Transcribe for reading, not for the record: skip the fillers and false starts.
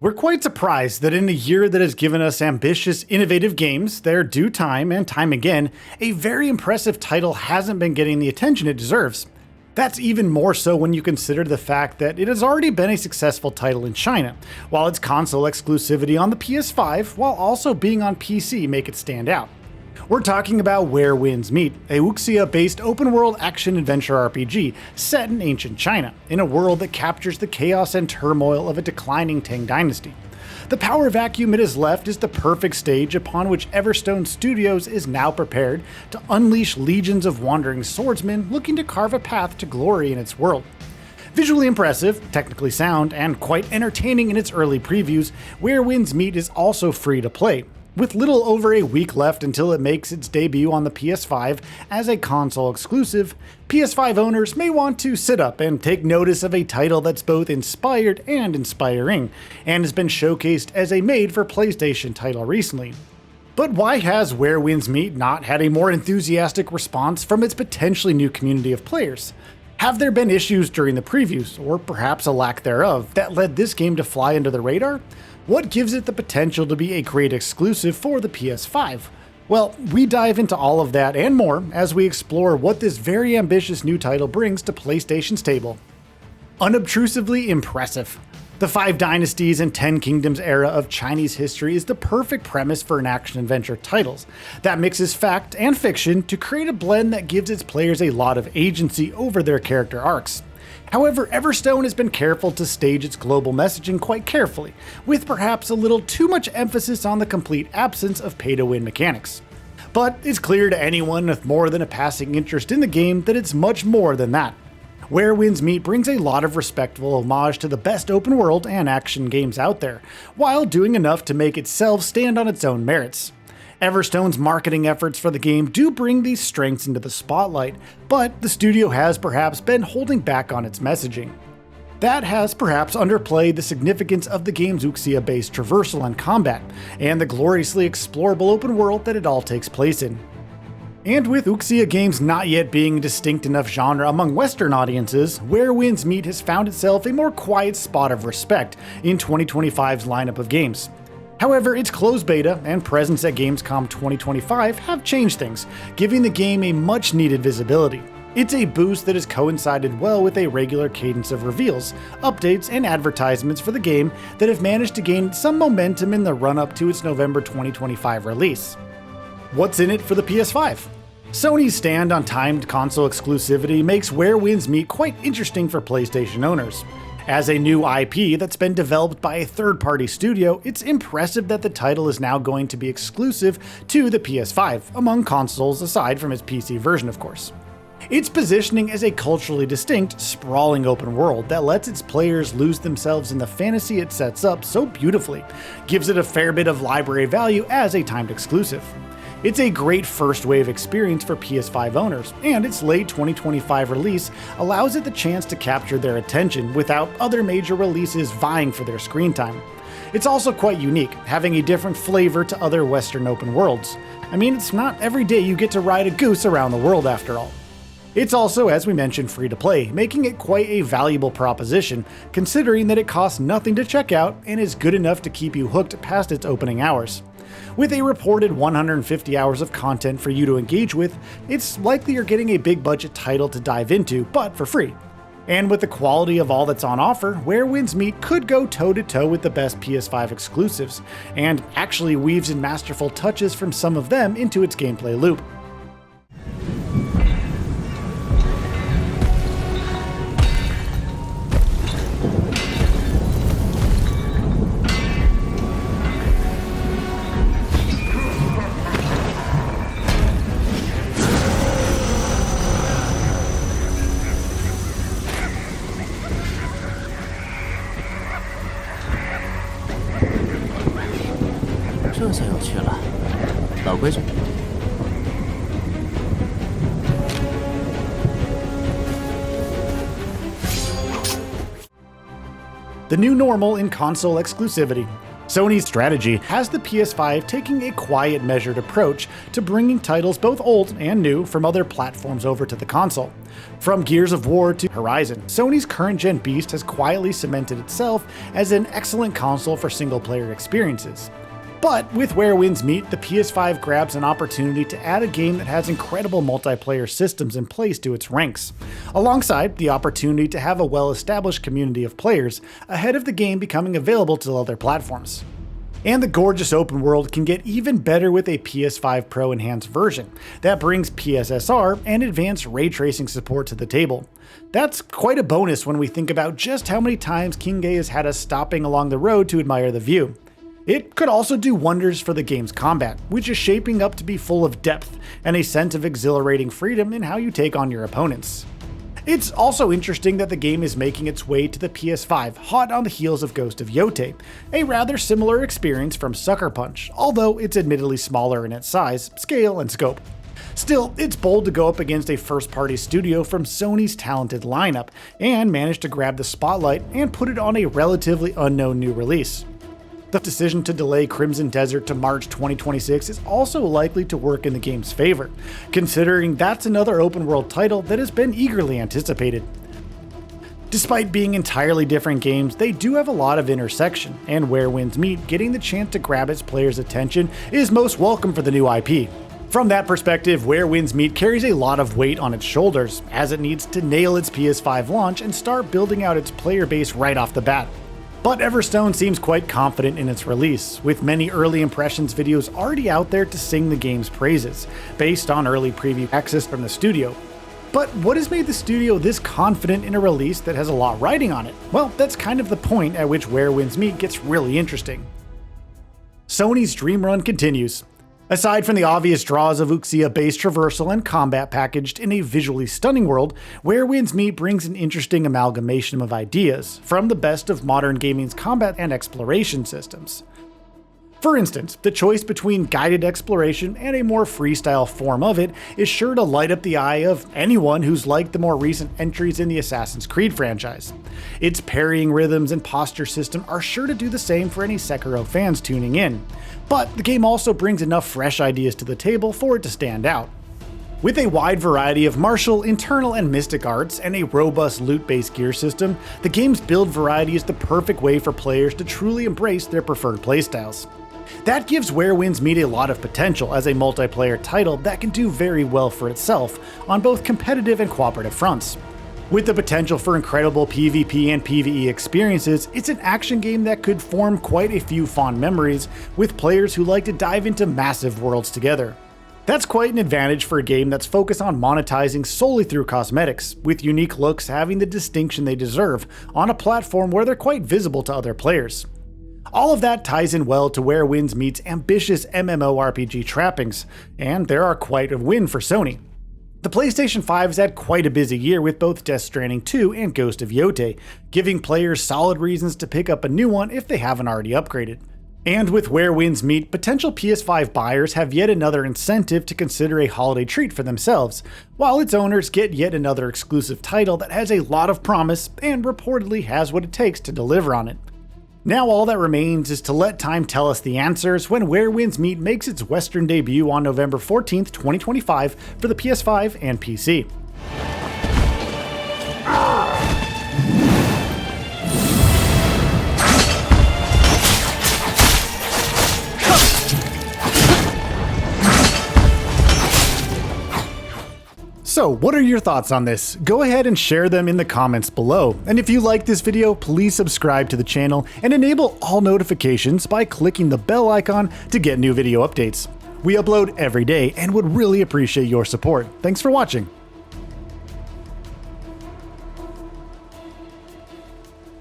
We're quite surprised that in a year that has given us ambitious, innovative games, their due time and time again, a very impressive title hasn't been getting the attention it deserves. That's even more so when you consider the fact that it has already been a successful title in China, while its console exclusivity on the PS5 while also being on PC make it stand out. We're talking about Where Winds Meet, a wuxia-based open-world action-adventure RPG set in ancient China, in a world that captures the chaos and turmoil of a declining Tang dynasty. The power vacuum it has left is the perfect stage upon which Everstone Studios is now prepared to unleash legions of wandering swordsmen looking to carve a path to glory in its world. Visually impressive, technically sound, and quite entertaining in its early previews, Where Winds Meet is also free to play, with little over a week left until it makes its debut on the PS5 as a console exclusive. PS5 owners may want to sit up and take notice of a title that's both inspired and inspiring, and has been showcased as a made-for-PlayStation title recently. But why has Where Winds Meet not had a more enthusiastic response from its potentially new community of players? Have there been issues during the previews, or perhaps a lack thereof, that led this game to fly under the radar? What gives it the potential to be a great exclusive for the PS5? Well, we dive into all of that and more as we explore what this very ambitious new title brings to PlayStation's table. Unobtrusively impressive. The 5 Dynasties and 10 Kingdoms era of Chinese history is the perfect premise for an action-adventure titles that mixes fact and fiction to create a blend that gives its players a lot of agency over their character arcs. However, Everstone has been careful to stage its global messaging quite carefully, with perhaps a little too much emphasis on the complete absence of pay-to-win mechanics. But it's clear to anyone with more than a passing interest in the game that it's much more than that. Where Winds Meet brings a lot of respectful homage to the best open world and action games out there, while doing enough to make itself stand on its own merits. Everstone's marketing efforts for the game do bring these strengths into the spotlight, but the studio has perhaps been holding back on its messaging. That has perhaps underplayed the significance of the game's wuxia-based traversal and combat, and the gloriously explorable open world that it all takes place in. And with wuxia games not yet being a distinct enough genre among Western audiences, Where Winds Meet has found itself a more quiet spot of respect in 2025's lineup of games. However, its closed beta and presence at Gamescom 2025 have changed things, giving the game a much needed visibility. It's a boost that has coincided well with a regular cadence of reveals, updates, and advertisements for the game that have managed to gain some momentum in the run-up to its November 2025 release. What's in it for the PS5? Sony's stand on timed console exclusivity makes Where Winds Meet quite interesting for PlayStation owners. As a new IP that's been developed by a third-party studio, it's impressive that the title is now going to be exclusive to the PS5, among consoles aside from its PC version, of course. Its positioning as a culturally distinct, sprawling open world that lets its players lose themselves in the fantasy it sets up so beautifully gives it a fair bit of library value as a timed exclusive. It's a great first wave experience for PS5 owners, and its late 2025 release allows it the chance to capture their attention without other major releases vying for their screen time. It's also quite unique, having a different flavor to other Western open worlds. I mean, it's not every day you get to ride a goose around the world after all. It's also, as we mentioned, free to play, making it quite a valuable proposition, considering that it costs nothing to check out and is good enough to keep you hooked past its opening hours. With a reported 150 hours of content for you to engage with, it's likely you're getting a big budget title to dive into, but for free. And with the quality of all that's on offer, Where Winds Meet could go toe-to-toe with the best PS5 exclusives, and actually weaves in masterful touches from some of them into its gameplay loop.这下有趣了，老规矩。The new normal in console exclusivity. Sony's strategy has the PS5 taking a quiet, measured approach to bringing titles both old and new from other platforms over to the console. From Gears of War to Horizon, Sony's current-gen beast has quietly cemented itself as an excellent console for single-player experiences. But with Where Winds Meet, the PS5 grabs an opportunity to add a game that has incredible multiplayer systems in place to its ranks, alongside the opportunity to have a well-established community of players ahead of the game becoming available to other platforms. And the gorgeous open world can get even better with a PS5 Pro enhanced version that brings PSSR and advanced ray tracing support to the table. That's quite a bonus when we think about just how many times King Gay has had us stopping along the road to admire the view. It could also do wonders for the game's combat, which is shaping up to be full of depth and a sense of exhilarating freedom in how you take on your opponents. It's also interesting that the game is making its way to the PS5 hot on the heels of Ghost of Yotei, a rather similar experience from Sucker Punch, although it's admittedly smaller in its size, scale, and scope. Still, it's bold to go up against a first-party studio from Sony's talented lineup and manage to grab the spotlight and put it on a relatively unknown new release. The decision to delay Crimson Desert to March 2026 is also likely to work in the game's favor, considering that's another open-world title that has been eagerly anticipated. Despite being entirely different games, they do have a lot of intersection, and Where Winds Meet getting the chance to grab its players' attention is most welcome for the new IP. From that perspective, Where Winds Meet carries a lot of weight on its shoulders, as it needs to nail its PS5 launch and start building out its player base right off the bat. But Everstone seems quite confident in its release, with many early impressions videos already out there to sing the game's praises, based on early preview access from the studio. But what has made the studio this confident in a release that has a lot riding on it? Well, that's kind of the point at which Where Winds Meet gets really interesting. Sony's dream run continues. Aside from the obvious draws of wuxia-based traversal and combat packaged in a visually stunning world, Where Winds Meet brings an interesting amalgamation of ideas from the best of modern gaming's combat and exploration systems. For instance, the choice between guided exploration and a more freestyle form of it is sure to light up the eye of anyone who's liked the more recent entries in the Assassin's Creed franchise. Its parrying rhythms and posture system are sure to do the same for any Sekiro fans tuning in, but the game also brings enough fresh ideas to the table for it to stand out. With a wide variety of martial, internal, and mystic arts, and a robust loot-based gear system, the game's build variety is the perfect way for players to truly embrace their preferred playstyles. That gives Where Winds Meet a lot of potential as a multiplayer title that can do very well for itself on both competitive and cooperative fronts. With the potential for incredible PvP and PvE experiences, it's an action game that could form quite a few fond memories with players who like to dive into massive worlds together. That's quite an advantage for a game that's focused on monetizing solely through cosmetics, with unique looks having the distinction they deserve on a platform where they're quite visible to other players. All of that ties in well to Where Winds Meet's ambitious MMORPG trappings, and they are quite a win for Sony. The PlayStation 5 has had quite a busy year with both Death Stranding 2 and Ghost of Yotei, giving players solid reasons to pick up a new one if they haven't already upgraded. And with Where Winds Meet, potential PS5 buyers have yet another incentive to consider a holiday treat for themselves, while its owners get yet another exclusive title that has a lot of promise and reportedly has what it takes to deliver on it. Now all that remains is to let time tell us the answers when Where Winds Meet makes its Western debut on November 14th, 2025 for the PS5 and PC. So what are your thoughts on this? Go ahead and share them in the comments below. And if you like this video, please subscribe to the channel and enable all notifications by clicking the bell icon to get new video updates. We upload every day and would really appreciate your support. Thanks for watching.